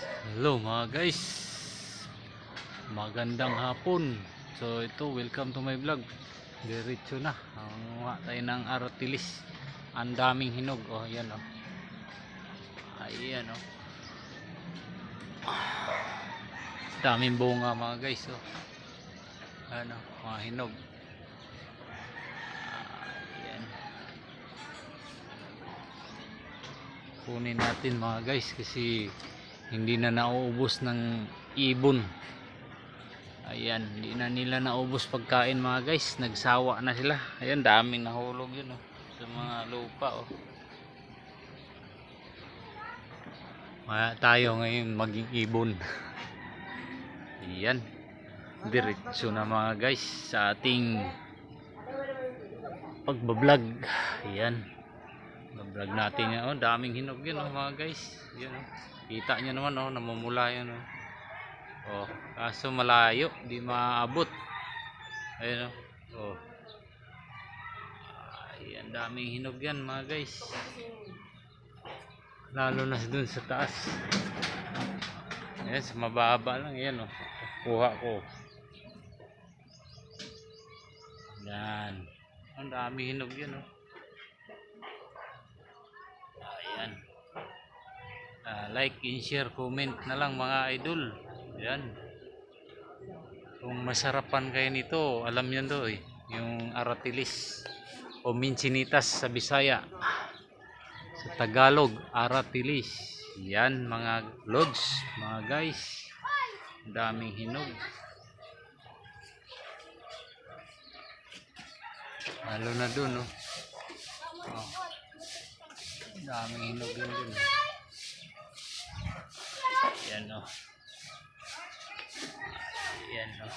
Hello mga guys, magandang hapon. So ito, welcome to my vlog. Diretso na, hanguha tayo ng aratilis. Ang daming hinog, oh yan oh. Ayan oh, daming bunga mga guys oh. Ano, mga hinog. Ayan, kunin natin mga guys kasi hindi na nauubos ng ibon. Ayan, hindi na nila naubos pagkain mga guys, nagsawa na sila. Ayan, daming nahulog yun oh, sa mga lupa oh. Kaya tayo ngayon maging ibon. Ayan, diretso na mga guys sa ating pagbablog. Ayan, bablog natin yan oh, daming hinog yun oh mga guys. Ayan oh, kita nyo naman oh, namumula yan oh. Oh, kaso malayo, di maabot. Ayun oh. Oh. Ayan, daming hinog yan mga guys. Lalo na dun sa taas. Ayan, sa mababa lang yan oh. Kuha ko. Yan. Ang daming hinog yan oh. Ayan. Like and share, comment na lang mga idol. Ayan. Kung masarapan kayo nito, alam nyo do eh, yung aratilis o mincinitas sa Bisaya, sa Tagalog aratilis. Yan mga lods, mga guys, daming hinog. Lalo na dun no. Oh, daming hinog yun dun. Yan o. Yan o.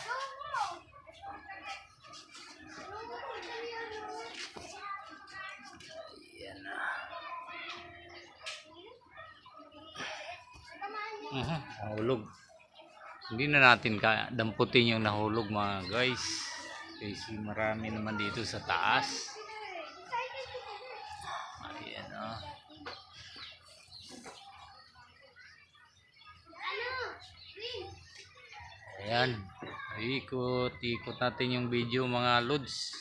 Yan o. Nahulog. Hindi na natin damputin yung nahulog mga guys, kasi marami naman dito sa taas. Ayan o. Ayan, ikot natin yung video mga lods.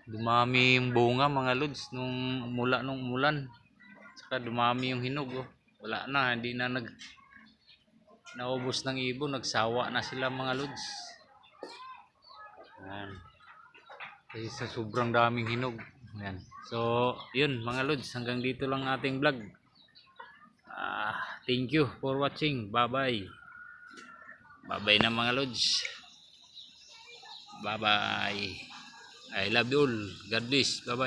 Dumami yung bunga mga lods nung umulan. Saka dumami yung hinog oh. Wala na, hindi na naubos ng ibon, nagsawa na sila mga lods. Ayan. Kasi sa sobrang daming hinog. Ayan. So yun mga lods, hanggang dito lang ating vlog. Thank you for watching. Bye bye. Bye bye na mga lods. Bye bye. I love you all. God bless. Bye bye.